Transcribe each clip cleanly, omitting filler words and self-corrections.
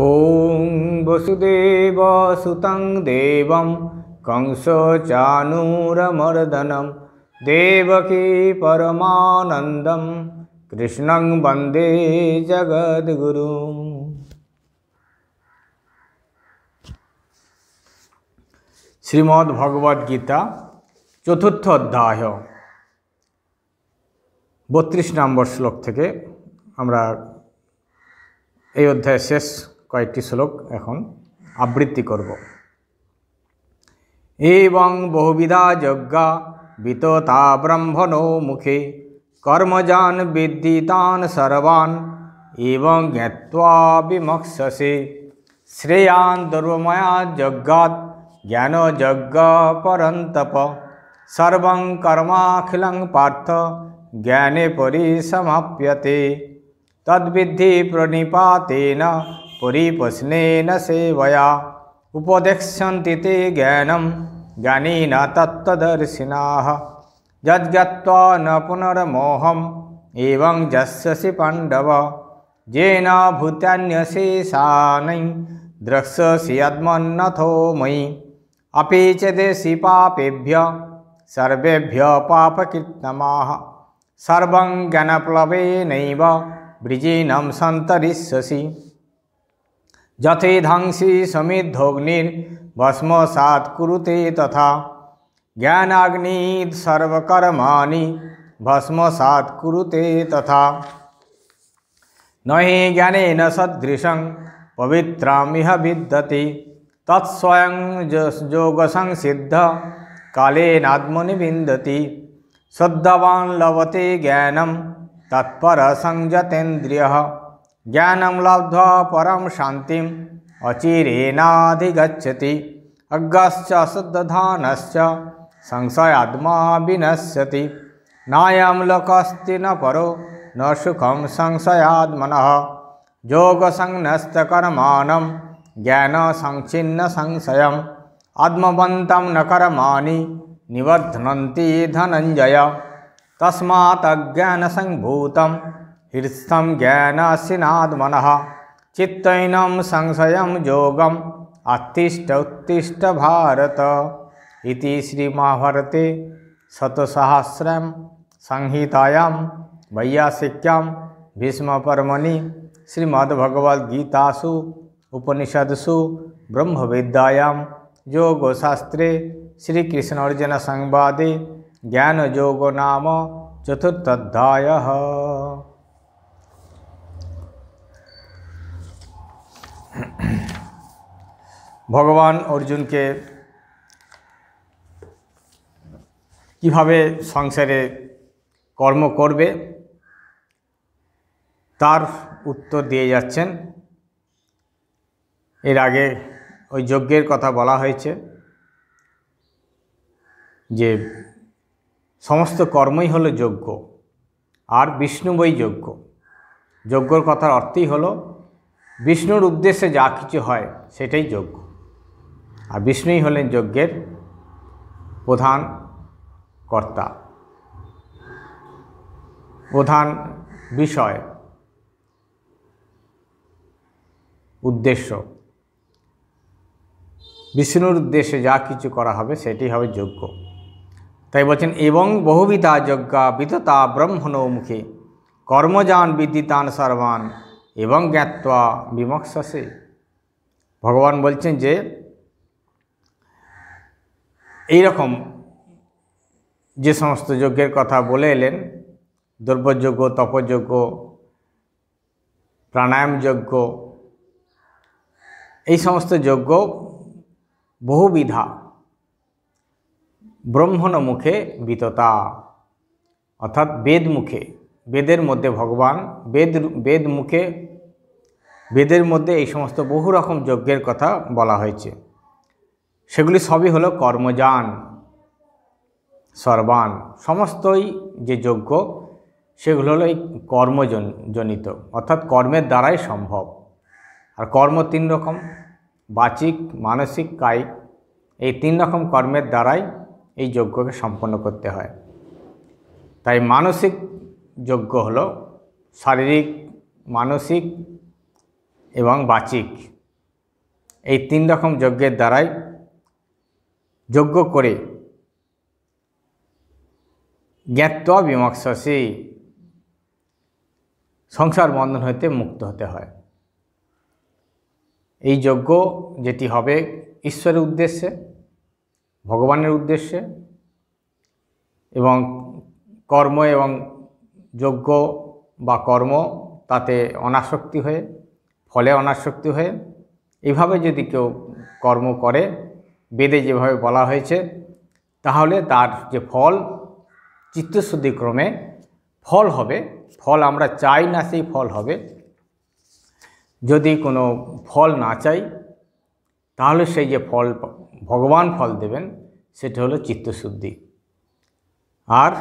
ॐ वसुदेवसुतं देवं कंसचाणूरमर्दनं देवकी परमानन्दं कृष्णं वन्दे जगद्गुरुम्। श्रीमद् भगवद गीता चतुर्थ अध्याय 32 नम्बर श्लोक থেকে আমরা এই অধ্যায়ের শেষ কয়েকটি শ্লোক এখন আবৃত্তি করব। एवं बहुविधा यज्ञा वितता ब्रह्मणो मुखे कर्मजान विद्धितान् सर्वान् एवं ज्ञात्वा विमोक्ष्यसे श्रेयान् दुर्मया यज्ञात् ज्ञानयज्ञ परन्तप सर्वं कर्माखिलं पार्थ ज्ञाने परिसमाप्यते तद्विद्धि प्रणिपातेन परिप्रश्नेन सेवया उपदेक्ष्यन्ति ते ज्ञानं ज्ञानिन तत्त्वदर्शिनः यज्ञत्वा न पुनर्मोहम् एवं जस्यसि पाण्डव येन भूतान्यशेषानि द्रक्ष्यसि आत्मन्नथो मयि अपि च देशि पापेभ्यः सर्वेभ्यः पापकृत्तमाः सर्वं ज्ञानप्लवेनैव वृजिनं सन्तरिष्यसि यथेधांसि समिद्धोऽग्निर्भस्मसात् कुरुते तथा ज्ञानाग्निः सर्वकर्माणि भस्मसात् कुरुते तथा न हि ज्ञानेन सदृशं पवित्रमिह विद्यते तत्स्वयं योगसंसिद्ध कालेनात्मनि विन्दति श्रद्धावान् लभते ज्ञानं तत्परसंयतेन्द्रियः ज्ञानं लब्ध्वा परं शान्तिम् अचिरेणाधिगच्छति अज्ञश्च अश्रद्धानश्च संशयात्मा विनश्यति नायं लोकोऽस्ति न परो न सुखं संशयात्मनः योगसंन्यस्तकर्माणं ज्ञानसंच्छिन्नसंशयम् आत्मवन्तं न कर्माणि निवर्धन्ति धनञ्जय तस्मात् अज्ञानसंभूतं हृत्स्थं ज्ञानासीनात्मनः चित्तैनं संशयं योगम् उत्तिष्ठ उत्तिष्ठ भारत इति श्रीमहाभारते शतसहस्रं संहितायां वैयासिक्यां भीष्मपर्वणि श्रीमद्भगवद्गीतासु उपनिषत्सु ब्रह्मविद्यायां योगशास्त्रे श्रीकृष्णार्जुन संवादे ज्ञानयोगो नाम चतुर्थोऽध्यायः। भगवान अर्जुन के কিভাবে সংসারে কর্ম করবে তার উত্তর দিয়ে যাচ্ছেন। এর আগে ওই যজ্ঞের কথা বলা হয়েছে যে সমস্ত কর্মই হলো যজ্ঞ আর বিষ্ণুময় যজ্ঞ। যজ্ঞর কথার অর্থই হলো বিষ্ণুর উদ্দেশ্যে যা কিছু হয় সেটাই যজ্ঞ, আর বিষ্ণুই হলেন যজ্ঞের প্রধান কর্তা, প্রধান বিষয়, উদ্দেশ্য। বিষ্ণুর উদ্দেশ্যে যা কিছু করা হবে সেটি হবে যজ্ঞ। তাই বলছেন এবং বহুবিধা যজ্ঞা বিততা ব্রহ্মণো মুখে কর্মজান বিদ্ধিতান সর্বান এবং জ্ঞাত্বা বিমোক্ষ্যসে। ভগবান বলছেন যে এই রকম যে সমস্ত যজ্ঞের কথা বলে এলেন, দ্রব্যযজ্ঞ, তপযজ্ঞ, প্রাণায়াম যজ্ঞ, এই সমস্ত যজ্ঞ বহুবিধা ব্রহ্মণ মুখে বিততা, অর্থাৎ বেদ মুখে, বেদের মধ্যে ভগবান বেদ মুখে, বেদের মধ্যে এই সমস্ত বহু রকম যজ্ঞের কথা বলা হয়েছে। সেগুলি সবই হলো কর্মজান সর্বান, সমস্তই যে যজ্ঞ সেগুলো হলো এই কর্মজনিত, অর্থাৎ কর্মের দ্বারাই সম্ভব। আর কর্ম তিন রকম, বাচিক, মানসিক, কায়িক। এই তিন রকম কর্মের দ্বারাই এই যজ্ঞকে সম্পন্ন করতে হয়। তাই মানসিক যজ্ঞ হলো শারীরিক, মানসিক এবং বাচিক, এই 3 রকম যজ্ঞের দ্বারাই যজ্ঞ করে জ্ঞাত্বা বিমোক্ষসে সংসার বন্ধন হইতে মুক্ত হতে হয়। এই যজ্ঞ যেটি হবে ঈশ্বরের উদ্দেশ্যে, ভগবানের উদ্দেশ্যে, এবং কর্ম এবং যজ্ঞ বা কর্ম তাতে অনাসক্তি হয়ে, ফলে অনাসক্তি হয়ে এইভাবে যদি কেউ কর্ম করে বেদে যেভাবে বলা হয়েছে, তাহলে তার যে ফল চিত্তশুদ্ধিক্রমে ফল হবে। ফল আমরা চাই না সেই ফল হবে। যদি কোনো ফল না চাই তাহলে সেই যে ফল ভগবান ফল দেবেন সেটা হলো চিত্তশুদ্ধি। আর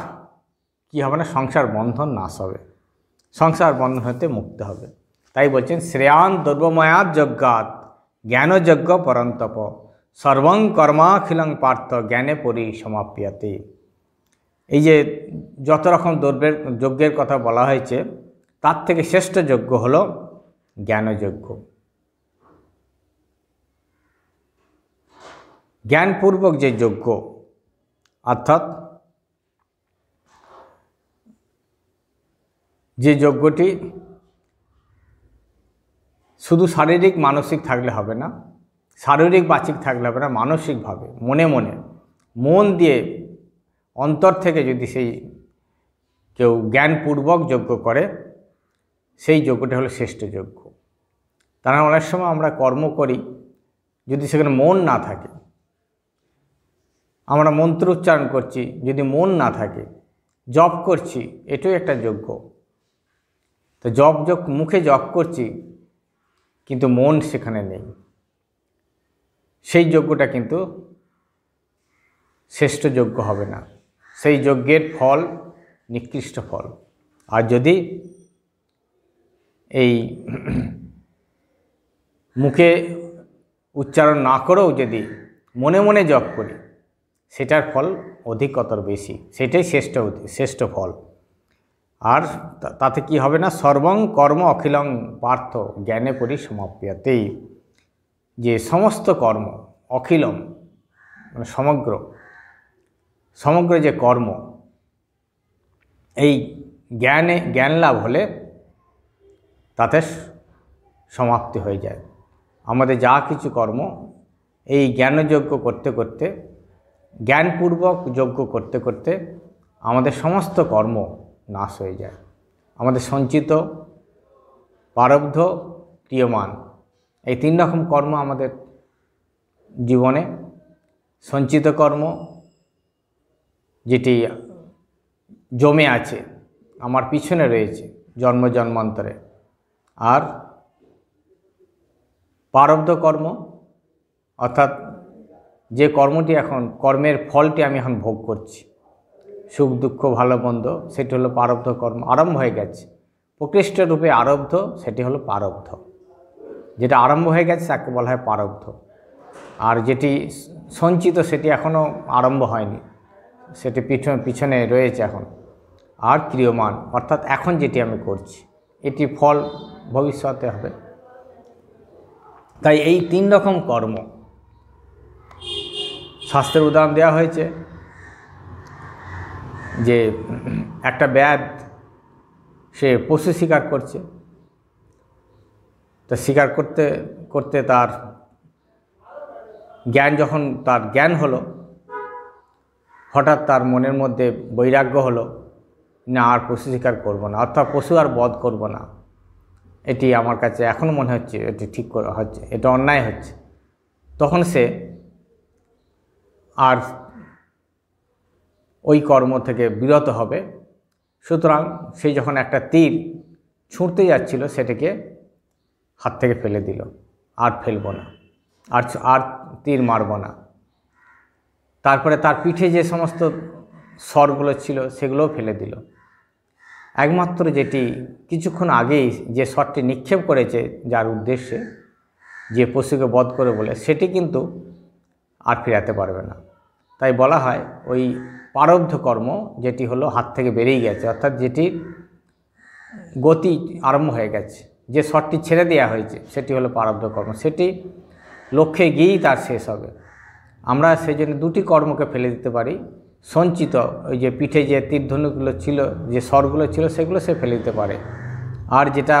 কি হবে না, সংসার বন্ধন নাশ হবে, সংসার বন্ধন হতে মুক্ত হবে। তাই বলছেন শ্রেয়ান দুর্বময়াত যজ্ঞাত জ্ঞানযজ্ঞ পরন্তপ সর্বং কর্মাখিলং পার্থ জ্ঞানে পরিসমাপ্যতে। এই যে যত রকম যজ্ঞের কথা বলা হয়েছে তার থেকে শ্রেষ্ঠ যজ্ঞ হলো জ্ঞানযজ্ঞ। জ্ঞানপূর্বক যে যজ্ঞ, অর্থাৎ যে যজ্ঞটি শুধু শারীরিক মানসিক থাকলে হবে না, শারীরিক বাচিক থাকলে হবে না, মানসিকভাবে মনে মনে মন দিয়ে অন্তর থেকে যদি সেই কেউ জ্ঞানপূর্বক যজ্ঞ করে সেই যজ্ঞটা হলো শ্রেষ্ঠ যজ্ঞ। তার অনেক সময় আমরা কর্ম করি, যদি সেখানে মন না থাকে, আমরা মন্ত্র উচ্চারণ করছি, যদি মন না থাকে, জপ করছি, এটাও একটা যজ্ঞ। তো মুখে জপ করছি কিন্তু মন সেখানে নেই, সেই যজ্ঞটা কিন্তু শ্রেষ্ঠ যজ্ঞ হবে না, সেই যজ্ঞের ফল নিকৃষ্ট ফল। আর যদি এই মুখে উচ্চারণ না করেও যদি মনে মনে জপ করি সেটার ফল অধিকতর বেশি, সেটাই শ্রেষ্ঠ ফল। আর তাতে কি হবে না, সর্বং কর্ম অখিলং পার্থ জ্ঞানে পরিসমাপ্যতেই। যে সমস্ত কর্ম অখিলম মানে সমগ্র যে কর্ম, এই জ্ঞান লাভ হলে তাতে সমাপ্তি হয়ে যায়। আমাদের যা কিছু কর্ম এই জ্ঞানযজ্ঞ করতে করতে, জ্ঞানপূর্বক যজ্ঞ করতে করতে আমাদের সমস্ত কর্ম নাশ হয়ে যায়। আমাদের সঞ্চিত, প্রারব্ধ, ক্রিয়মান, এই 3 রকম কর্ম আমাদের জীবনে। সঞ্চিত কর্ম যেটি জমে আছে, আমার পিছনে রয়েছে জন্ম জন্মান্তরে। আর প্রারব্ধ কর্ম অর্থাৎ যে কর্মটি এখন, কর্মের ফলটি আমি এখন ভোগ করছি, সুখ দুঃখ ভালো মন্দ, সেটি হলো প্রারব্ধ কর্ম, আরম্ভ হয়ে গেছে। প্রকৃষ্ট রূপে আরব্ধ, সেটি হলো প্রারব্ধ। যেটা আরম্ভ হয়ে গেছে তাকে বলা হয় প্রারব্ধ। আর যেটি সঞ্চিত সেটি এখনও আরম্ভ হয়নি, সেটি পিছনে রয়েছে এখন। আর ক্রিয়মান অর্থাৎ এখন যেটি আমি করছি, এটি ফল ভবিষ্যতে হবে। তাই এই 3 রকম কর্ম শাস্ত্রের উদাহরণ দেওয়া হয়েছে। যে একটা ব্যাধ সে পশু শিকার করছে, তো শিকার করতে করতে তার জ্ঞান হলো, হঠাৎ তার মনের মধ্যে বৈরাগ্য হলো, না আর পশু শিকার করব না, অর্থাৎ পশু আর বধ করব না। এটি আমার কাছে এখনও মনে হচ্ছে এটি ঠিক হচ্ছে, এটা অন্যায় হচ্ছে। তখন সে আর ওই কর্ম থেকে বিরত হবে। সুতরাং সে যখন একটা তীর ছুঁড়তে যাচ্ছিল সেটাকে হাত থেকে ফেলে দিল, আর ফেলব না, আর তীর মারব না। তারপরে তার পিঠে যে সমস্ত স্বরগুলো ছিল সেগুলোও ফেলে দিল। একমাত্র যেটি কিছুক্ষণ আগেই যে স্বরটি নিক্ষেপ করেছে যার উদ্দেশ্যে, যে পশুকে বধ করে বলে, সেটি কিন্তু আর ফেরাতে পারবে না। তাই বলা হয় ওই প্রারব্ধ কর্ম যেটি হলো হাত থেকে বেরিয়ে গেছে, অর্থাৎ যেটির গতি আরম্ভ হয়ে গেছে, যে স্তরটি ছেড়ে দেওয়া হয়েছে সেটি হলো প্রারব্ধ কর্ম, সেটি লক্ষ্যে গিয়েই তার শেষ হবে। আমরা সেই জন্য দুটি কর্মকে ফেলে দিতে পারি। সঞ্চিত ওই যে পিঠে যে তীরধনুকগুলো ছিল, যে স্বরগুলো ছিল, সেগুলো সে ফেলে দিতে পারে। আর যেটা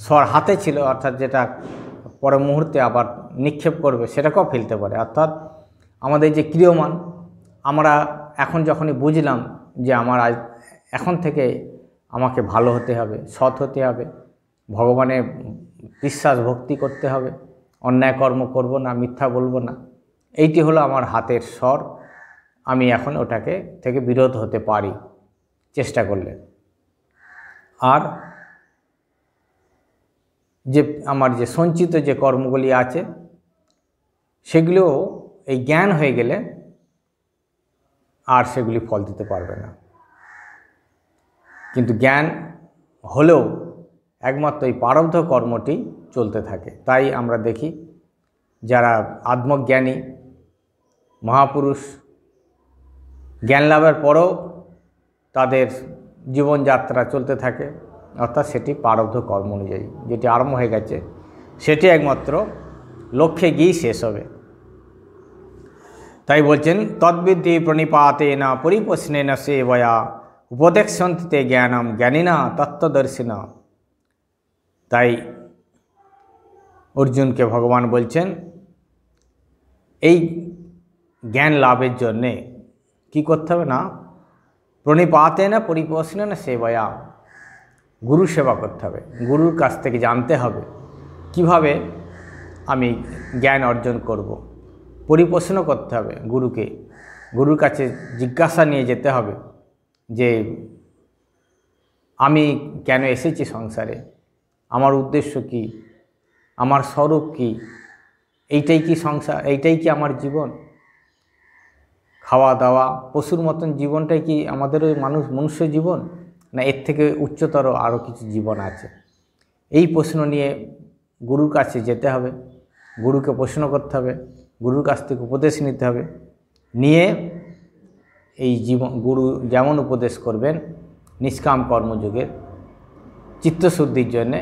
স্বর হাতে ছিল, অর্থাৎ যেটা পরে মুহূর্তে আবার নিক্ষেপ করবে, সেটাকেও ফেলতে পারে। অর্থাৎ আমাদের যে ক্রিয়মান, আমরা এখন যখনই বুঝলাম যে আমার আজ এখন থেকে আমাকে ভালো হতে হবে, সৎ হতে হবে, ভগবানের বিশ্বাস ভক্তি করতে হবে, অন্যায় কর্ম করব না, মিথ্যা বলবো না, এইটি হলো আমার হাতের স্বর। আমি এখন ওটাকে থেকে বিরত হতে পারি চেষ্টা করলে। আর যে আমার যে সঞ্চিত যে কর্মগুলি আছে সেগুলো এই জ্ঞান হয়ে গেলে আর সেগুলি ফল দিতে পারবে না। কিন্তু জ্ঞান হলেও একমাত্র এই প্রারব্ধ কর্মটি চলতে থাকে। তাই আমরা দেখি যারা আত্মজ্ঞানী মহাপুরুষ, জ্ঞান লাভের পরেও তাদের জীবনযাত্রা চলতে থাকে, অর্থাৎ সেটি প্রারব্ধ কর্ম অনুযায়ী যেটি আরম্ভ হয়ে গেছে সেটি একমাত্র লক্ষ্যে গিয়েই শেষ হবে। তাই বলছেন তদ্বিদ্ধি প্রণিপাতেন পরিপ্রশ্নেন সেবয়া উপদেক্ষন্তে জ্ঞানম জ্ঞানিনা তত্ত্বদর্শিনা। তাই অর্জুনকে ভগবান বলছেন এই জ্ঞান লাভের জন্যে কী করতে হবে না, প্রণিপাতেন পরিপ্রশ্নেন সেবয়া, গুরু সেবা করতে হবে। গুরুর কাছ থেকে জানতে হবে কিভাবে আমি জ্ঞান অর্জন করব। পরিপ্রশ্ন করতে হবে গুরুকে, গুরুর কাছে জিজ্ঞাসা নিয়ে যেতে হবে যে আমি কেন এসেছি সংসারে, আমার উদ্দেশ্য কি, আমার স্বরূপ কি, এইটাই কি সংসার, এইটাই কি আমার জীবন, খাওয়া দাওয়া পশুর মতন জীবনটাই কি আমাদের ওই মনুষ্য জীবন, না এর থেকে উচ্চতর আরও কিছু জীবন আছে। এই প্রশ্ন নিয়ে গুরুর কাছে যেতে হবে, গুরুকে প্রশ্ন করতে হবে, গুরুর কাছ থেকে উপদেশ নিতে হবে, নিয়ে এই জীবন গুরু যেমন উপদেশ করবেন নিষ্কাম কর্মযোগের চিত্তশুদ্ধির জন্যে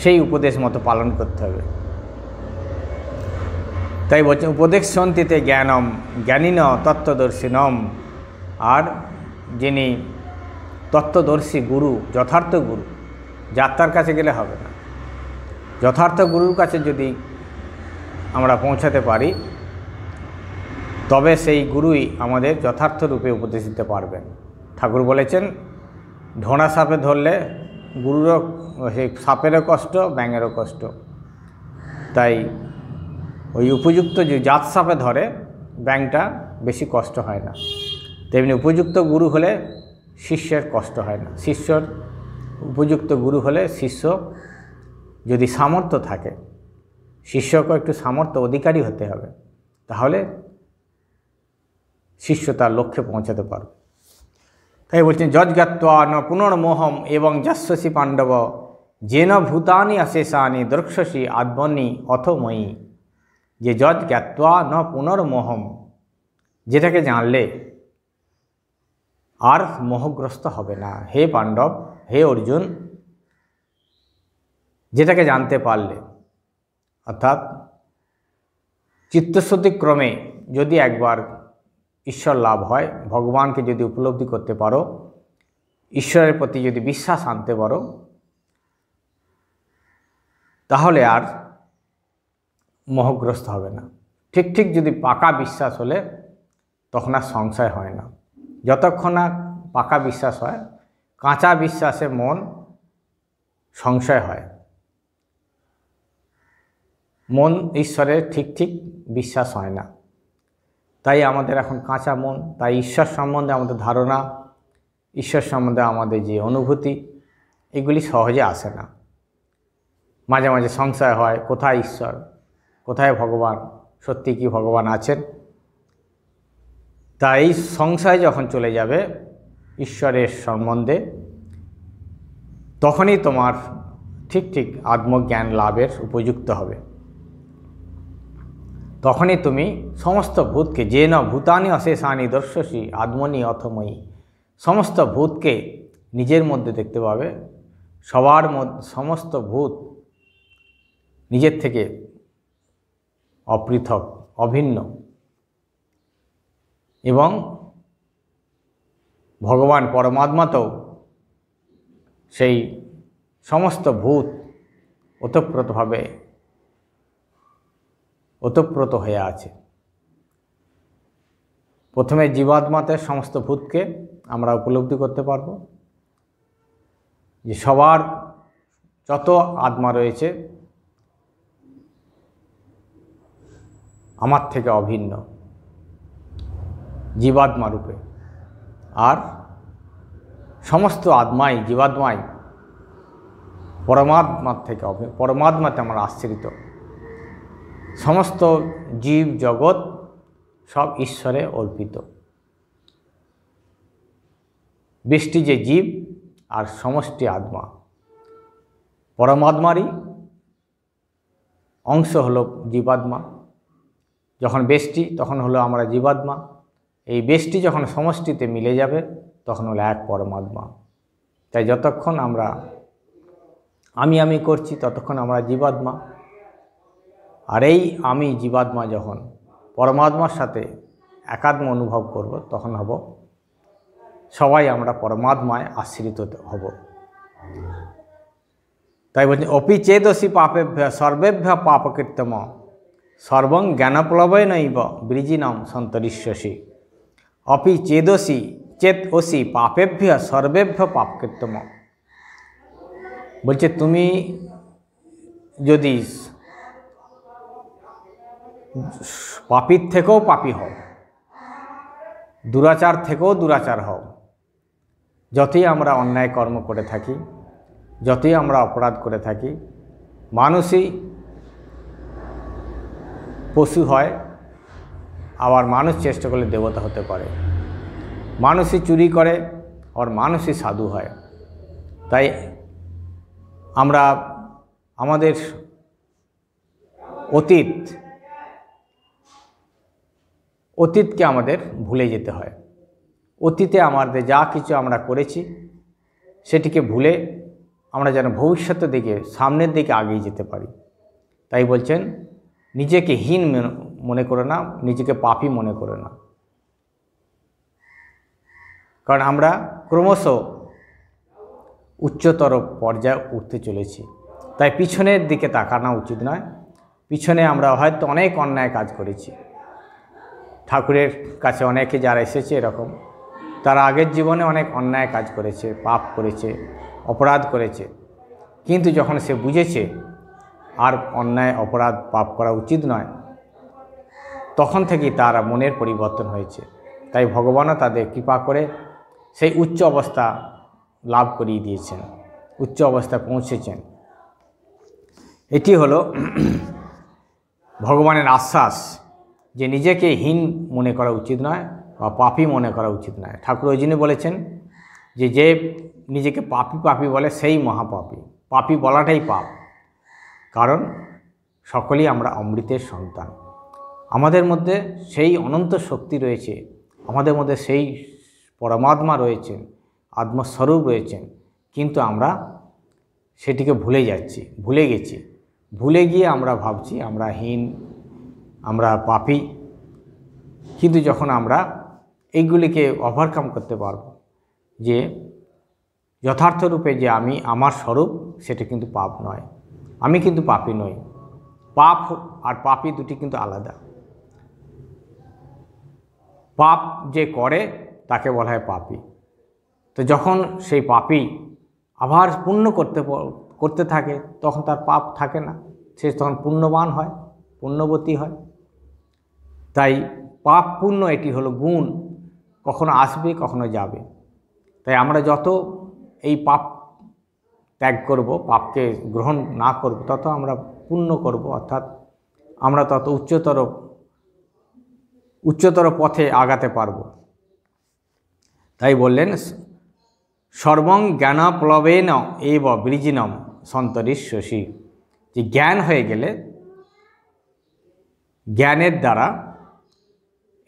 সেই উপদেশ মতো পালন করতে হবে। তাই বলছেন উপদেক্ষন্তে জ্ঞানম জ্ঞানিন তত্ত্বদর্শিনম। আর যিনি তত্ত্বদর্শী গুরু, যথার্থ গুরু, যাত্রার কাছে গেলে হবে না, যথার্থ গুরুর কাছে যদি আমরা পৌঁছাতে পারি তবে সেই গুরুই আমাদের যথার্থ রূপে উপদেশ দিতে পারবেন। ঠাকুর বলেছেন ঢোনা সাপে ধরলে গুরুরও, সেই সাপেরও কষ্ট, ব্যাঙেরও কষ্ট। তাই ওই উপযুক্ত যে জাত সাপে ধরে ব্যাঙটা বেশি কষ্ট হয় না, তেমনি উপযুক্ত গুরু হলে শিষ্যের কষ্ট হয় না। শিষ্যর উপযুক্ত গুরু হলে শিষ্য যদি সামর্থ্য থাকে, শিষ্যকে একটু সামর্থ্য অধিকারী হতে হবে, তাহলে শিষ্য তার লক্ষ্যে পৌঁছাতে পারবে। তাই বলছেন যজ্ঞাত্বা ন পুনর্মোহম এবং যশ্বসী পাণ্ডব যেন ভূতানি অশেষানি দ্রক্ষসী আত্মনি অথময়ী। যে যজ্ঞাত্বা ন পুনর্মোহম, যেটাকে জানলে আর মোহগ্রস্ত হবে না। হে পাণ্ডব, হে অর্জুন, যেটাকে জানতে পারলে, অর্থাৎ চিত্তশুদ্ধি ক্রমে যদি একবার ঈশ্বর লাভ হয়, ভগবানকে যদি উপলব্ধি করতে পারো, ঈশ্বরের প্রতি যদি বিশ্বাস আনতে পারো, তাহলে আর মোহগ্রস্ত হবে না। ঠিক ঠিক যদি পাকা বিশ্বাস হলে তখন আর সংশয় হয় না। যতক্ষণ না পাকা বিশ্বাস হয়, কাঁচা বিশ্বাসে মন সংশয় হয়, মন ঈশ্বরের ঠিক ঠিক বিশ্বাস হয় না। তাই আমাদের এখন কাঁচা মন, তাই ঈশ্বর সম্বন্ধে আমাদের ধারণা, ঈশ্বর সম্বন্ধে আমাদের যে অনুভূতি, এগুলি সহজে আসে না। মাঝে মাঝে সংশয় হয়, কোথায় ঈশ্বর, কোথায় ভগবান, সত্যি কি ভগবান আছেন। তাই সংশয় যখন চলে যাবে ঈশ্বরের সম্বন্ধে, তখনই তোমার ঠিক ঠিক আত্মজ্ঞান লাভের উপযুক্ত হবে। তখনই তুমি সমস্ত ভূতকে যে ন ভূতানি অশেষানি দর্শসী আত্মনি অথময়ী, সমস্ত ভূতকে নিজের মধ্যে দেখতে পাবে, সবার সমস্ত ভূত নিজের থেকে অপৃথক, অভিন্ন, এবং ভগবান পরমাত্মাতেও সেই সমস্ত ভূত ওতপ্রোত হয়ে আছে। প্রথমে জীবাত্মাতে সমস্ত ভূতকে আমরা উপলব্ধি করতে পারব যে সবার যত আত্মা রয়েছে আমার থেকে অভিন্ন জীবাত্মা রূপে, আর সমস্ত আত্মাই জীবাত্মাই পরমাত্মাতে আমরা আশ্রিত। সমস্ত জীব জগৎ সব ঈশ্বরে অর্পিত। ব্যষ্টি যে জীব আর সমষ্টি আত্মা, পরমাত্মারই অংশ হলো জীবাত্মা। যখন ব্যষ্টি তখন হলো আমরা জীবাত্মা। এই ব্যষ্টি যখন সমষ্টিতে মিলে যাবে তখন হলো এক পরমাত্মা। তাই যতক্ষণ আমরা আমি করছি ততক্ষণ আমরা জীবাত্মা, আর এই আমি জীবাত্মা যখন পরমাত্মার সাথে একাত্ম অনুভব করব তখন হব সবাই আমরা পরমাত্মায় আশ্রিত হব। তাই বলছি অপি চেদসি পাপেভ্য সর্বেভ্য পাপকৃত্যম সর্বং জ্ঞানপ্লবেনৈব বৃজিনাম সন্তরিষ্যসি। অপি চেদসি পাপেভ্য সর্বেভ্য পাপকৃত্যম, বলছে তুমি যদি পাপীর থেকেও পাপী হও, দুরাচার থেকেও দুরাচার হও, যতই আমরা অন্যায় কর্ম করে থাকি, যতই আমরা অপরাধ করে থাকি, মানুষই পশু হয়, আবার মানুষ চেষ্টা করলে দেবতা হতে পারে। মানুষই চুরি করে, আবার মানুষই সাধু হয়। তাই আমরা আমাদের অতীতকে আমাদের ভুলে যেতে হয়। অতীতে আমাদের যা কিছু আমরা করেছি সেটিকে ভুলে আমরা যেন ভবিষ্যতের দিকে, সামনের দিকে এগিয়ে যেতে পারি। তাই বলছেন নিজেকে হীন মনে করে না, নিজেকে পাপী মনে করে না, কারণ আমরা ক্রমশ উচ্চতর পর্যায়ে উঠতে চলেছি। তাই পিছনের দিকে তাকানো উচিত নয়। পিছনে আমরা হয়তো অনেক অন্যায় কাজ করেছি, ঠাকুরের কাছে অনেকে যারা এসেছে এরকম, তারা আগের জীবনে অনেক অন্যায় কাজ করেছে, পাপ করেছে, অপরাধ করেছে, কিন্তু যখন সে বুঝেছে আর অন্যায় অপরাধ পাপ করা উচিত নয়, তখন থেকেই তার মনের পরিবর্তন হয়েছে। তাই ভগবানও তাদের কৃপা করে সেই উচ্চ অবস্থা লাভ করিয়ে দিয়েছেন, উচ্চ অবস্থায় পৌঁছেছেন। এটি হলো ভগবানের আশ্বাস যে নিজেকে হীন মনে করা উচিত নয় বা পাপী মনে করা উচিত নয়। ঠাকুর ওই জন্য বলেছেন যে যে নিজেকে পাপী বলে সেই মহাপাপী। পাপী বলাটাই পাপ, কারণ সকলেই আমরা অমৃতের সন্তান। আমাদের মধ্যে সেই অনন্ত শক্তি রয়েছে, আমাদের মধ্যে সেই পরমাত্মা রয়েছেন, আত্মস্বরূপ রয়েছেন, কিন্তু আমরা সেটিকে ভুলে গেছি। ভুলে গিয়ে আমরা ভাবছি আমরা হীন, আমরা পাপী। কিন্তু যখন আমরা এইগুলিকে ওভারকাম করতে পারব, যে যথার্থ রূপে যে আমি আমার স্বরূপ, সেটা কিন্তু পাপ নয়, আমি কিন্তু পাপী নই। পাপ আর পাপী দুটি কিন্তু আলাদা। পাপ যে করে তাকে বলা হয় পাপী। তো যখন সেই পাপী আবার পুণ্য করতে থাকে তখন তার পাপ থাকে না, সে তখন পুণ্যবান হয়, পুণ্যবতী হয়। তাই পাপ পুণ্য এটি হলো গুণ, কখনো আসবে কখনো যাবে। তাই আমরা যত এই পাপ ত্যাগ করব, পাপকে গ্রহণ না করব, তত আমরা পুণ্য করব, অর্থাৎ আমরা তত উচ্চতর পথে আগাতে পারব। তাই বললেন সর্বং জ্ঞানপ্লবেন এব বৃজিনম সন্তরিষ্যসি, যে জ্ঞান হয়ে গেলে, জ্ঞানের দ্বারা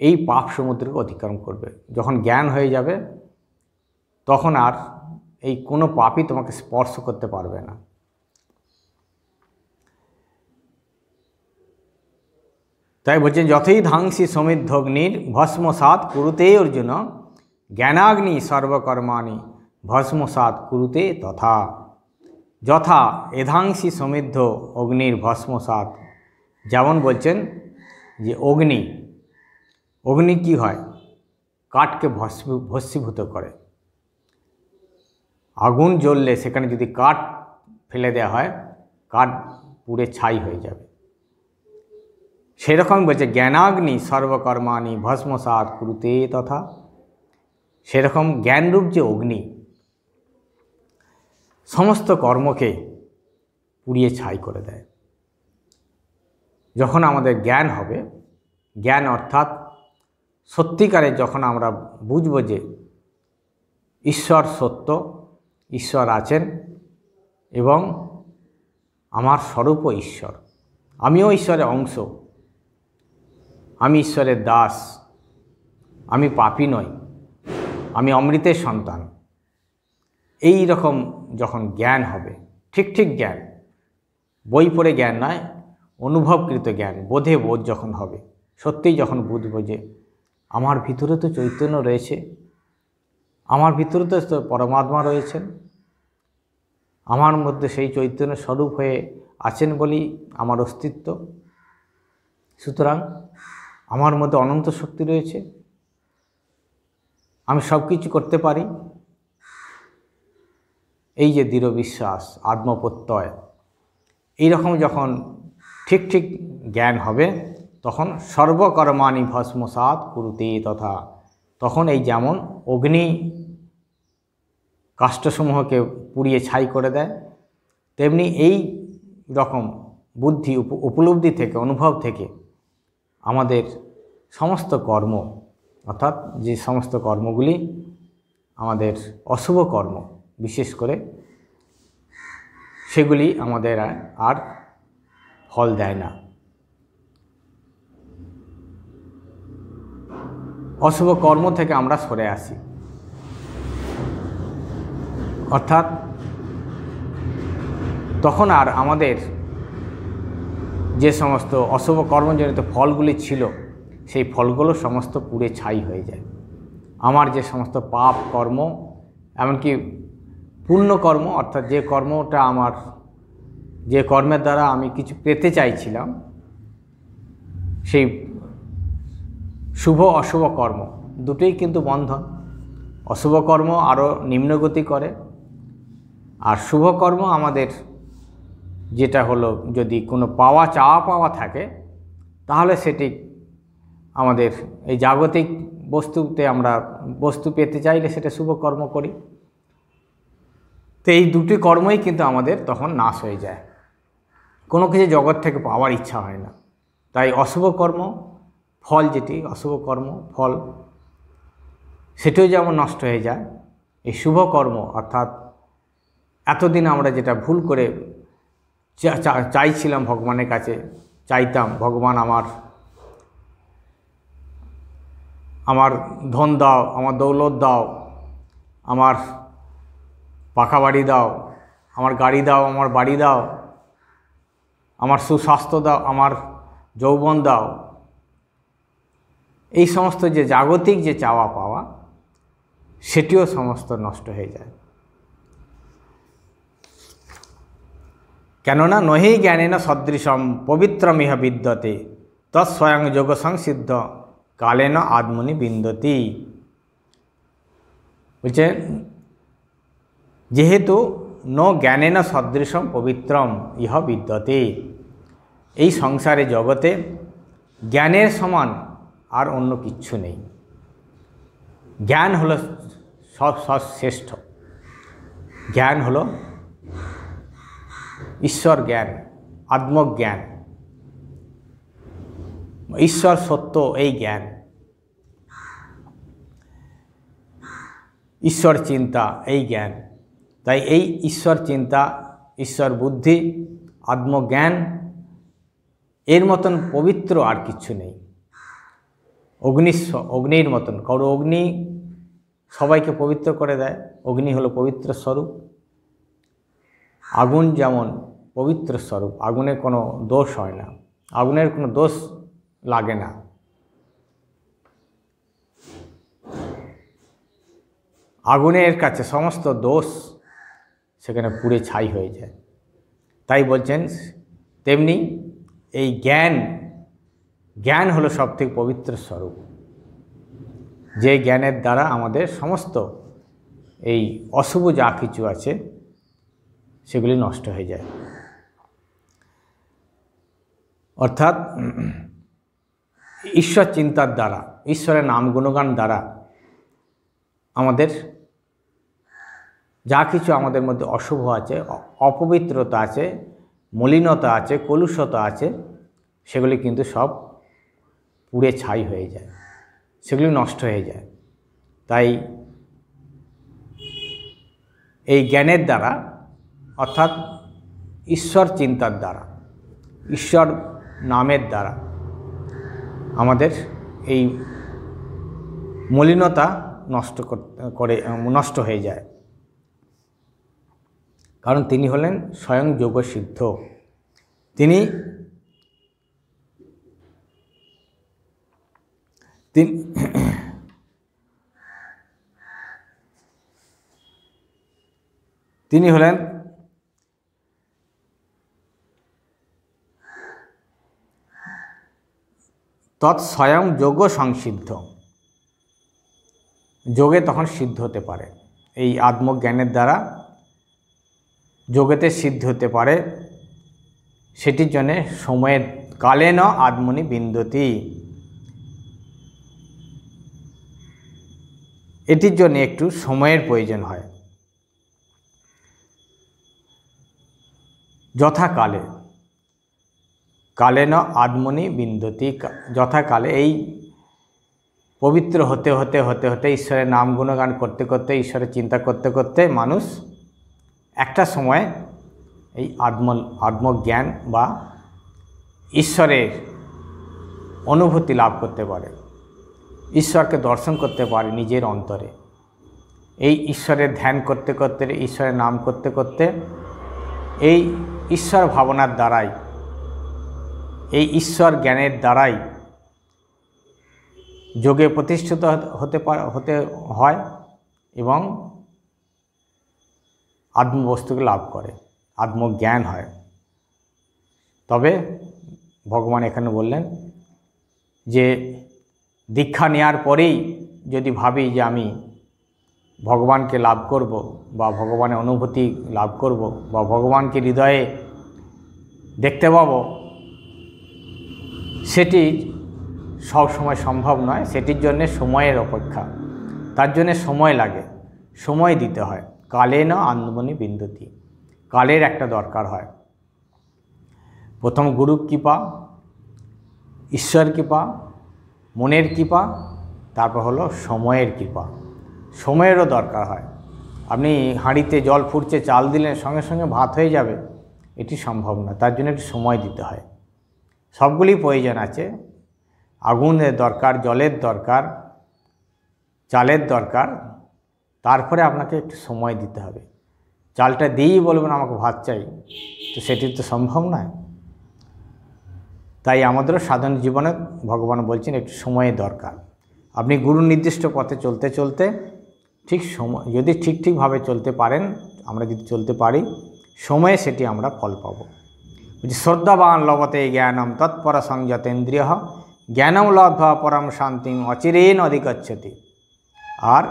এই পাপ সমুদ্রকে অতিক্রম করবে। যখন জ্ঞান হয়ে যাবে তখন আর এই কোনো পাপই তোমাকে স্পর্শ করতে পারবে না। তাই বলছেন যথই ধাংসি সমিদ্ধগ্নির ভস্মসাৎ কুরুতে অর্জুন, জ্ঞানাগ্নি সর্বকর্মাণি ভস্মসাৎ কুরুতে তথা। যথা এধাংসি সমৃদ্ধ অগ্নির ভস্মসাৎ, যেমন বলছেন যে অগ্নি কি হয়, কাঠকে ভস্মীভূত করে। আগুন জ্বললে সেখানে যদি কাঠ ফেলে দেওয়া হয়, কাঠ পুড়ে ছাই হয়ে যাবে। সেরকম বলছে জ্ঞানাগ্নি সর্বকর্মাণি ভস্মসাৎ কুরুতে তথা। সেরকম জ্ঞানরূপ যে অগ্নি সমস্ত কর্মকে পুড়িয়ে ছাই করে দেয়। যখন আমাদের জ্ঞান হবে, জ্ঞান অর্থাৎ সত্যিকারে যখন আমরা বুঝব যে ঈশ্বর সত্য, ঈশ্বর আছেন এবং আমার স্বরূপও ঈশ্বর, আমিও ঈশ্বরের অংশ, আমি ঈশ্বরের দাস, আমি পাপী নই, আমি অমৃতের সন্তান, এই রকম যখন জ্ঞান হবে, ঠিক জ্ঞান, বই পড়ে জ্ঞান নয়, অনুভবকৃত জ্ঞান, বোধে বোধ যখন হবে, সত্যিই যখন বুঝব যে আমার ভিতরে তো চৈতন্য রয়েছে, আমার ভিতরে তো পরমাত্মা রয়েছেন, আমার মধ্যে সেই চৈতন্য স্বরূপ হয়ে আছেন বলেই আমার অস্তিত্ব, সুতরাং আমার মধ্যে অনন্ত শক্তি রয়েছে, আমি সব কিছু করতে পারি, এই যে দৃঢ় বিশ্বাস, আত্মপ্রত্যয়, এইরকম যখন ঠিক জ্ঞান হবে, তখন সর্বকর্মাণি ভস্মসাৎ কুরুতে তথা। তখন এই যেমন অগ্নি কাষ্ঠসমূহকে পুড়িয়ে ছাই করে দেয়, তেমনি এই রকম বুদ্ধি উপলব্ধি থেকে, অনুভব থেকে আমাদের সমস্ত কর্ম, অর্থাৎ যে সমস্ত কর্মগুলি আমাদের অশুভ কর্ম বিশেষ করে, সেগুলি আমাদের আর ফল দেয় না। অশুভ কর্ম থেকে আমরা সরে আসি, অর্থাৎ তখন আর আমাদের যে সমস্ত অশুভ কর্মজনিত ফলগুলি ছিল, সেই ফলগুলো সমস্ত পুড়ে ছাই হয়ে যায়। আমার যে সমস্ত পাপ কর্ম, এমনকি পুণ্যকর্ম, অর্থাৎ যে কর্মটা আমার, যে কর্মের দ্বারা আমি কিছু পেতে চাইছিলাম, সেই শুভ অশুভ কর্ম দুটোই কিন্তু বন্ধন। অশুভ কর্ম আরও নিম্নগতি করে, আর শুভ কর্ম আমাদের যেটা হলো, যদি কোনো চাওয়া পাওয়া থাকে, তাহলে সেটি আমাদের এই জাগতিক বস্তুতে আমরা বস্তু পেতে চাইলে সেটা শুভ কর্ম করি। তো এই দুটি কর্মই কিন্তু আমাদের তখন নাশ হয়ে যায়, কোনো কিছু জগৎ থেকে পাওয়ার ইচ্ছা হয় না। তাই অশুভ কর্ম ফল, যেটি অশুভ কর্ম ফল, সেটিও যেমন নষ্ট হয়ে যায়, এই শুভ কর্ম অর্থাৎ এতদিন আমরা যেটা ভুল করে চাইছিলাম ভগবানের কাছে, চাইতাম ভগবান আমার ধন দাও, আমার দৌলত দাও, আমার পাকা বাড়ি দাও, আমার গাড়ি দাও, আমার বাড়ি দাও, আমার সুস্বাস্থ্য দাও, আমার যৌবন দাও, এই সমস্ত যে জাগতিক যে চাওয়া পাওয়া, সেটিও সমস্ত নষ্ট হয়ে যায়। কেননা নহি জ্ঞানেন সদৃশম পবিত্রমিহ বিদ্যতে তৎস্বয়ং যোগ সংসিদ্ধ কালেন আত্মনি বিন্দতি। বলছে যেহেতু ন জ্ঞানেন সদৃশম পবিত্রম ইহ বিদ্যতে, এই সংসারে জগতে জ্ঞানের সমান আর অন্য কিচ্ছু নেই। জ্ঞান হলো সর্বশ্রেষ্ঠ, জ্ঞান হলো ঈশ্বর জ্ঞান, আত্মজ্ঞান, ঈশ্বর সত্য, এই জ্ঞান, ঈশ্বর চিন্তা, এই জ্ঞান। তাই এই ঈশ্বর চিন্তা, ঈশ্বর বুদ্ধি, আত্মজ্ঞান, এর মতন পবিত্র আর কিচ্ছু নেই। অগ্নির মতন, কারণ অগ্নি সবাইকে পবিত্র করে দেয়। অগ্নি হলো পবিত্র স্বরূপ। আগুন যেমন পবিত্র স্বরূপ, আগুনের কোনো দোষ হয় না, আগুনের কোনো দোষ লাগে না। আগুনের কাছে সমস্ত দোষ সেখানে পুড়ে ছাই হয়ে যায়। তাই বলছেন তেমনি এই জ্ঞান হলো সবথেকে পবিত্র স্বরূপ, যে জ্ঞানের দ্বারা আমাদের সমস্ত এই অশুভ যা কিছু আছে সেগুলি নষ্ট হয়ে যায়। অর্থাৎ ঈশ্বর চিন্তার দ্বারা, ঈশ্বরের নাম গুণগান দ্বারা আমাদের যা কিছু আমাদের মধ্যে অশুভ আছে, অপবিত্রতা আছে, মলিনতা আছে, কলুষতা আছে, সেগুলি কিন্তু সব পুড়ে ছাই হয়ে যায়, সেগুলি নষ্ট হয়ে যায়। তাই এই জ্ঞানের দ্বারা, অর্থাৎ ঈশ্বর চিন্তার দ্বারা, ঈশ্বর নামের দ্বারা আমাদের এই মলিনতা নষ্ট হয়ে যায়। কারণ তিনি হলেন স্বয়ং যোগসিদ্ধ। তিনি হলেন তৎস্বয়ং যোগ সংসিদ্ধ। যোগে তখন সিদ্ধ হতে পারে, এই আত্মজ্ঞানের দ্বারা যোগেতে সিদ্ধ হতে পারে। সেটির জন্যে সময়ের কালেন আত্মনি বিন্দতি, এটির জন্য একটু সময়ের প্রয়োজন হয়। যথাকালে, কালেন আত্মনি বিন্দতি, যথাকালে এই পবিত্র হতে হতে হতে হতে ঈশ্বরের নাম গুণগান করতে করতে, ঈশ্বরের চিন্তা করতে করতে মানুষ একটা সময় এই আত্মজ্ঞান বা ঈশ্বরের অনুভূতি লাভ করতে পারে, ঈশ্বরকে দর্শন করতে পারে নিজের অন্তরে। এই ঈশ্বরের ধ্যান করতে করতে, ঈশ্বরের নাম করতে করতে, এই ঈশ্বর ভাবনার দ্বারাই, এই ঈশ্বর জ্ঞানের দ্বারাই যোগে প্রতিষ্ঠিত হতে হয় এবং আত্মবস্তুকে লাভ করে, আত্মজ্ঞান হয়। তবে ভগবান এখানে বললেন যে দীক্ষা নেওয়ার পরেই যদি ভাবি যে আমি ভগবানকে লাভ করব বা ভগবানের অনুভূতি লাভ করব বা ভগবানকে হৃদয়ে দেখতে পাবো, সেটি সব সময় সম্ভব নয়। সেটির জন্য সময়ের অপেক্ষা, তার জন্য সময় লাগে, সময় দিতে হয়। কালেন আত্মনি বিন্দতি, কালের একটা দরকার হয়। প্রথম গুরু কৃপা, ঈশ্বর কৃপা, মনের কৃপা, তারপর হলো সময়ের কৃপা। সময়েরও দরকার হয়। আপনি হাঁড়িতে জল ফুটছে, চাল দিলেন, সঙ্গে সঙ্গে ভাত হয়ে যাবে, এটি সম্ভব না। তার জন্য একটু সময় দিতে হয়। সবগুলি প্রয়োজন আছে, আগুনের দরকার, জলের দরকার, চালের দরকার, তারপরে আপনাকে একটু সময় দিতে হবে। চালটা দিয়েই বলবেন আমাকে ভাত চাই, তো সেটি তো সম্ভব নয়। তাই আমাদেরও সাধারণ জীবনে ভগবান বলছেন একটু সময়ের দরকার। আপনি গুরু নির্দিষ্ট পথে চলতে চলতে ঠিক সময়, যদি ঠিকভাবে চলতে পারেন, আমরা যদি চলতে পারি, সময়ে সেটি আমরা ফল পাব। শ্রদ্ধাবান লভতে জ্ঞানম তৎপর সংযতেন্দ্রিয় জ্ঞানম লব্ধা পরম শান্তিম অচিরেণ অধিগচ্ছতি। আর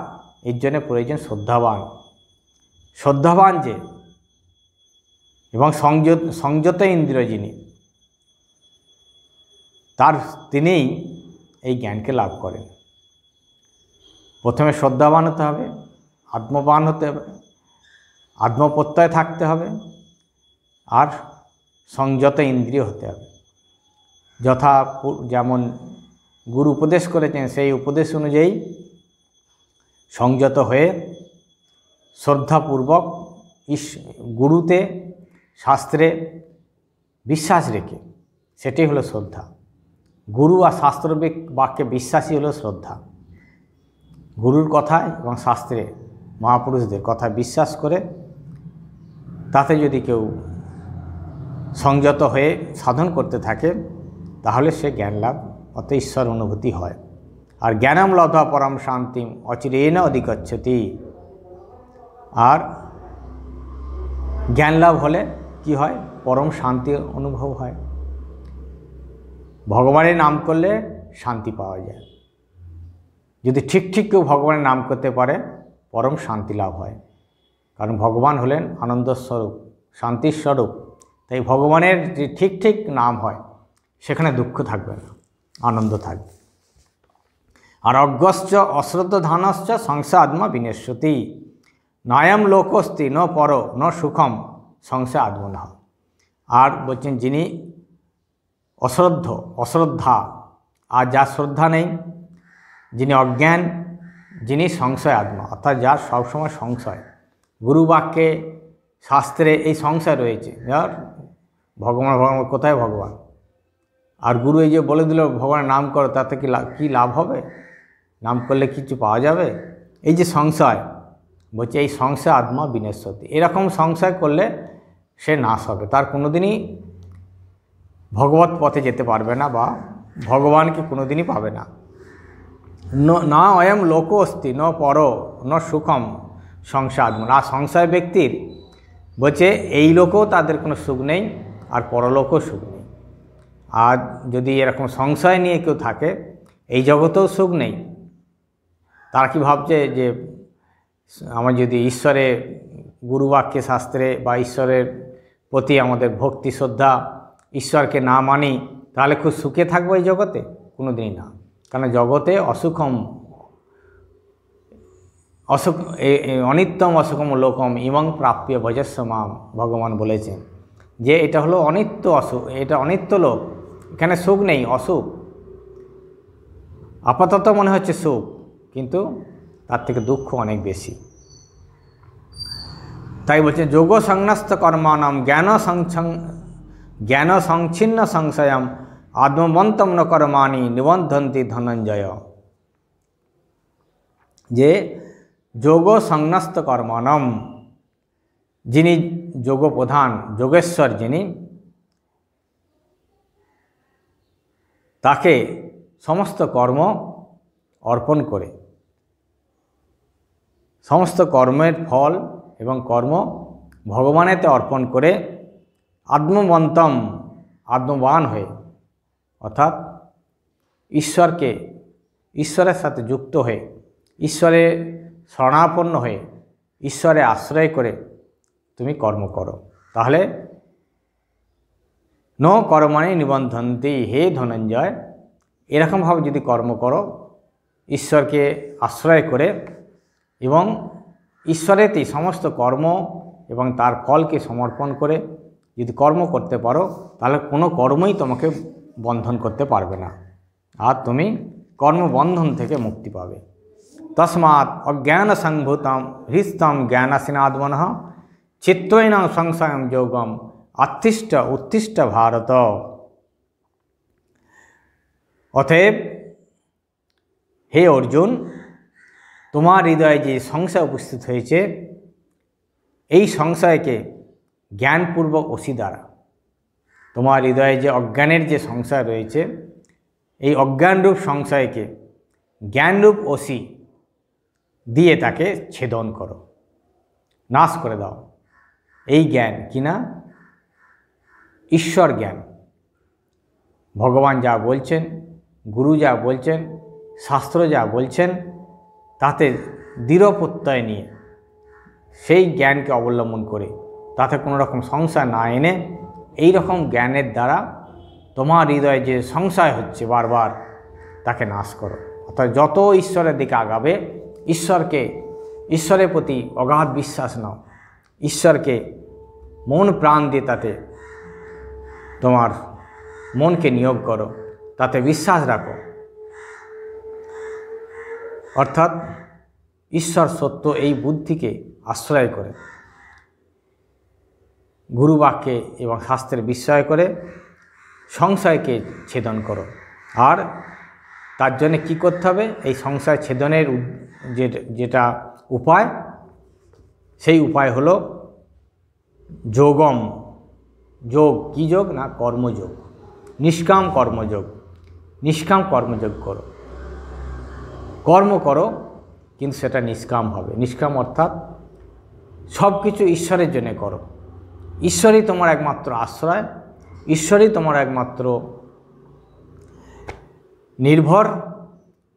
এর জন্য প্রয়োজন শ্রদ্ধাবান, শ্রদ্ধাবান যে এবং সংযত ইন্দ্রিয় যিনি, তিনিই এই জ্ঞানকে লাভ করেন। প্রথমে শ্রদ্ধাবান হতে হবে, আত্মবান হতে হবে, আত্মপ্রত্যয় থাকতে হবে, আর সংযত ইন্দ্রিয় হতে হবে। যেমন গুরু উপদেশ করেছেন, সেই উপদেশ অনুযায়ী সংযত হয়ে শ্রদ্ধাপূর্বক গুরুতে, শাস্ত্রে বিশ্বাস রেখে, সেটাই হলো শ্রদ্ধা। গুরু আর শাস্ত্র বাক্যে বিশ্বাসী হলো শ্রদ্ধা। গুরুর কথায় এবং শাস্ত্রে মহাপুরুষদের কথা বিশ্বাস করে তাতে যদি কেউ সংযত হয়ে সাধন করতে থাকে তাহলে সে জ্ঞান লাভ অর্থাৎ ঈশ্বর অনুভূতি হয়। আর জ্ঞানম লব্ধা পরম শান্তিম অচিরেণ অধিগচ্ছতি। আর জ্ঞান লাভ হলে কি হয়? পরম শান্তি অনুভব হয়। ভগবানের নাম করলে শান্তি পাওয়া যায়। যদি ঠিক কেউ ভগবানের নাম করতে পারে পরম শান্তি লাভ হয়। কারণ ভগবান হলেন আনন্দস্বরূপ, শান্তির স্বরূপ। তাই ভগবানের যে ঠিক নাম হয় সেখানে দুঃখ থাকবে না, আনন্দ থাকবে। আর অজ্ঞশ্চ অশ্রদ্ধানশ্চ সংশয় আত্মা বিনশ্যতি নয়ম লোকস্তি ন পর ন সুখম সংশয় আত্মনঃ। আর বলছেন যিনি অশ্রদ্ধা আর যার শ্রদ্ধা নেই, যিনি অজ্ঞান, যিনি সংশয় আত্মা অর্থাৎ যার সবসময় সংশয়, গুরুবাক্যে শাস্ত্রে এই সংশয় রয়েছে, যার ভগবান কোথায় ভগবান, আর গুরু এই যে বলে দিল ভগবানের নাম করো, তাতে কি লাভ হবে? নাম করলে কিছু পাওয়া যাবে? এই যে সংশয়, বলছে এই সংশয় আত্মা বিনশ্যতি। এরকম সংশয় করলে সে নাশ হবে, তার কোনোদিনই ভগবত পথে যেতে পারবে না বা ভগবানকে কোনোদিনই পাবে না। না অয়ম লোক অস্তি ন পর ন সুখম সংশয় আত্মা। আর সংশয় ব্যক্তির বলছে এই লোকেও তাদের কোনো সুখ নেই আর পরলোকেও সুখ নেই। আর যদি এরকম সংশয় নিয়ে কেউ থাকে এই জগতেও সুখ নেই, তারা কি ভাবছে যে আমার যদি ঈশ্বরের গুরুবাক্যে শাস্ত্রে বা ঈশ্বরের প্রতি আমাদের ভক্তি শ্রদ্ধা, ঈশ্বরকে না মানি, তাহলে খুব সুখে থাকবো এই জগতে? কোনো দিনই না। কারণ জগতে অনিত্যম অসুখম লোকম ইমং প্রাপ্য ভজস্ব মাম। ভগবান বলেছেন যে এটা হলো অনিত্য অসুখ, এটা অনিত্য লোক, এখানে সুখ নেই, অসুখ। আপাতত মনে হচ্ছে সুখ, কিন্তু তার থেকে দুঃখ অনেক বেশি। তাই বলছে যোগ সংন্যস্ত কর্মাণম জ্ঞান সংচ্ছিন্ন সংশয়ম আত্মবন্তম ন কর্মাণি নিবন্ধন্তি ধনঞ্জয়। যে যোগ সংন্যস্ত কর্মাণম, যিনি যোগ প্রধান, যোগেশ্বর যিনি, তাকে সমস্ত কর্ম অর্পণ করে, সমস্ত কর্মের ফল এবং কর্ম ভগবানেতে অর্পণ করে আত্মবান হয়ে, অর্থাৎ ঈশ্বরের সাথে যুক্ত হয়ে, ঈশ্বরের শরণাপন্ন হয়ে, ঈশ্বরে আশ্রয় করে তুমি কর্ম করো, তাহলে ন কর্মাণি নিবন্ধন্তি। হে ধনঞ্জয়, এরকমভাবে যদি কর্ম করো ঈশ্বরকে আশ্রয় করে এবং ঈশ্বরেতেই সমস্ত কর্ম এবং তার ফলকে সমর্পণ করে যদি কর্ম করতে পারো, তাহলে কোনো কর্মই তোমাকে বন্ধন করতে পারবে না, আর তুমি কর্মবন্ধন থেকে মুক্তি পাবে। তস্মাৎ অজ্ঞান সংভূতম হৃষ্টম জ্ঞানাসীনাত্মনঃ চিত্তৈনং সংশয়ম যোগম উত্তিষ্ঠ ভারত। অতএব হে অর্জুন, তোমার হৃদয়ে যে সংশয় উপস্থিত হয়েছে, এই সংশয়কে জ্ঞানপূর্বক অসি দ্বারা, তোমার হৃদয়ে যে অজ্ঞানের যে সংশয় রয়েছে, এই অজ্ঞানরূপ সংশয়কে জ্ঞানরূপ অসি দিয়ে তাকে ছেদন করো, নাশ করে দাও। এই জ্ঞান কিনা? ঈশ্বর জ্ঞান। ভগবান যা বলছেন, গুরু যা বলছেন, শাস্ত্র যা বলছেন, তাতে দৃঢ় প্রত্যয় নিয়ে সেই জ্ঞানকে অবলম্বন করে, তাতে কোনো রকম সংশয় না এনে, এই রকম জ্ঞানের দ্বারা তোমার হৃদয়ে যে সংশয় হচ্ছে বারবার, তাকে নাশ করো। অর্থাৎ যত ঈশ্বরের দিকে আগাবে, ঈশ্বরের প্রতি অগাধ বিশ্বাস নাও, ঈশ্বরকে মন প্রাণ দিয়ে তাতে তোমার মনকে নিয়োগ করো, তাতে বিশ্বাস রাখো। অর্থাৎ ঈশ্বর সত্য এই বুদ্ধিকে আশ্রয় করে, গুরুবাক্যে এবং শাস্ত্রের বিশ্বাস করে সংশয়কে ছেদন করো। আর তার জন্য কী করতে হবে? এই সংশয় ছেদনের যেটা উপায়, সেই উপায় হলো যোগম। যোগ কি যোগ? না কর্মযোগ, নিষ্কাম কর্মযোগ। নিষ্কাম কর্মযোগ করো, কর্ম করো, কিন্তু সেটা নিষ্কাম হবে। নিষ্কাম অর্থাৎ সব কিছু ঈশ্বরের জন্য করো। ঈশ্বরই তোমার একমাত্র আশ্রয়, ঈশ্বরই তোমার একমাত্র নির্ভর,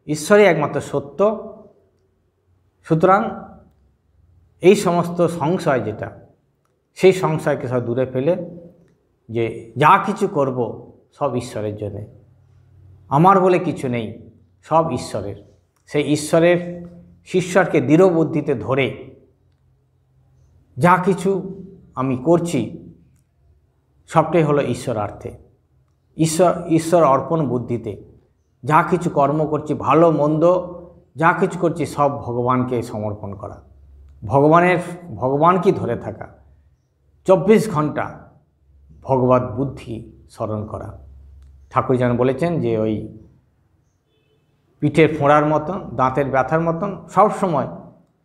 ঈশ্বরই একমাত্র সত্য। সুতরাং এই সমস্ত সংশয় যেটা, সেই সংশয়কে সব দূরে ফেলে যে যা কিছু করব সব ঈশ্বরের জন্যে, আমার বলে কিছু নেই, সব ঈশ্বরের। সেই ঈশ্বরকে দৃঢ় বুদ্ধিতে ধরে যা কিছু আমি করছি সবটাই হলো ঈশ্বরার্থে, ঈশ্বর অর্পণ বুদ্ধিতে যা কিছু কর্ম করছি, ভালো মন্দ যা কিছু করছি সব ভগবানকে সমর্পণ করা, ভগবানকে ধরে থাকা, 24 ঘন্টা ভগবত বুদ্ধি স্মরণ করা। ঠাকুর যেন বলেছেন যে ওই পিঠের ফোঁড়ার মতন, দাঁতের ব্যথার মতন সব সময়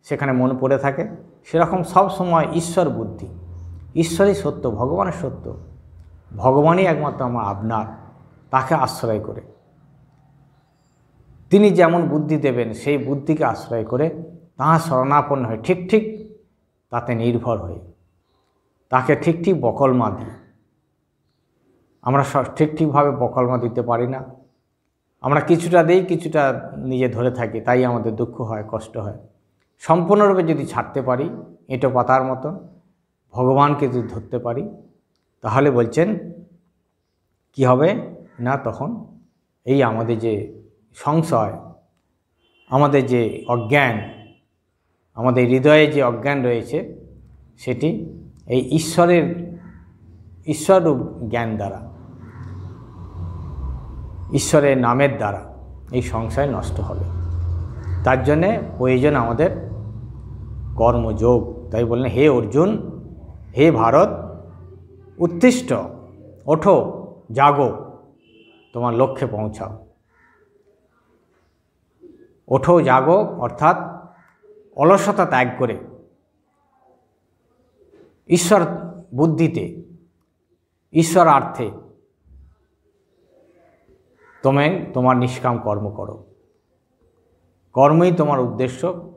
সেখানে মন পড়ে থাকে, সেরকম সব সময় ঈশ্বর বুদ্ধি, ঈশ্বরই সত্য, ভগবানের সত্য, ভগবানই একমাত্র আমার আপনার, তাকে আশ্রয় করে তিনি যেমন বুদ্ধি দেবেন সেই বুদ্ধিকে আশ্রয় করে তাহার শরণাপন্ন হয়ে ঠিক তাতে নির্ভর হয়ে তাকে ঠিক বকলমা দিই। আমরা ঠিকভাবে বকলমা দিতে পারি না, আমরা কিছুটা দিই, কিছুটা নিজে ধরে থাকি, তাই আমাদের দুঃখ হয়, কষ্ট হয়। সম্পূর্ণরূপে যদি ছাড়তে পারি, এঁটো পাতার মতন ভগবানকে যদি ধরতে পারি, তাহলে বলছেন কি হবে না, তখন এই আমাদের যে সংশয়, আমাদের যে অজ্ঞান, আমাদের হৃদয়ে যে অজ্ঞান রয়েছে, সেটি এই ঈশ্বররূপ জ্ঞান দ্বারা, ঈশ্বরের নামের দ্বারা এই সংশয় নষ্ট হবে। তার জন্যে প্রয়োজন আমাদের কর্মযোগ। তাই বললেন, হে অর্জুন, হে ভারত, উত্তিষ্ঠ, ওঠো, জাগো, তোমার লক্ষ্যে পৌঁছাও। ওঠো, জাগো অর্থাৎ অলসতা ত্যাগ করে ঈশ্বর বুদ্ধিতে, ঈশ্বরার্থে তোমার নিষ্কাম কর্ম করো। কর্মই তোমার উদ্দেশ্য।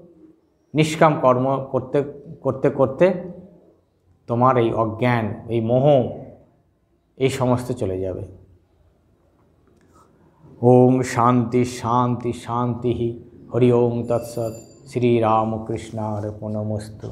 নিষ্কাম কর্ম করতে করতে তোমার এই অজ্ঞান, এই মোহ, এই সমস্ত চলে যাবে। ওম শান্তি শান্তি শান্তি। হরি ওম তৎসৎ। শ্রীরামকৃষ্ণার্পণমস্তু।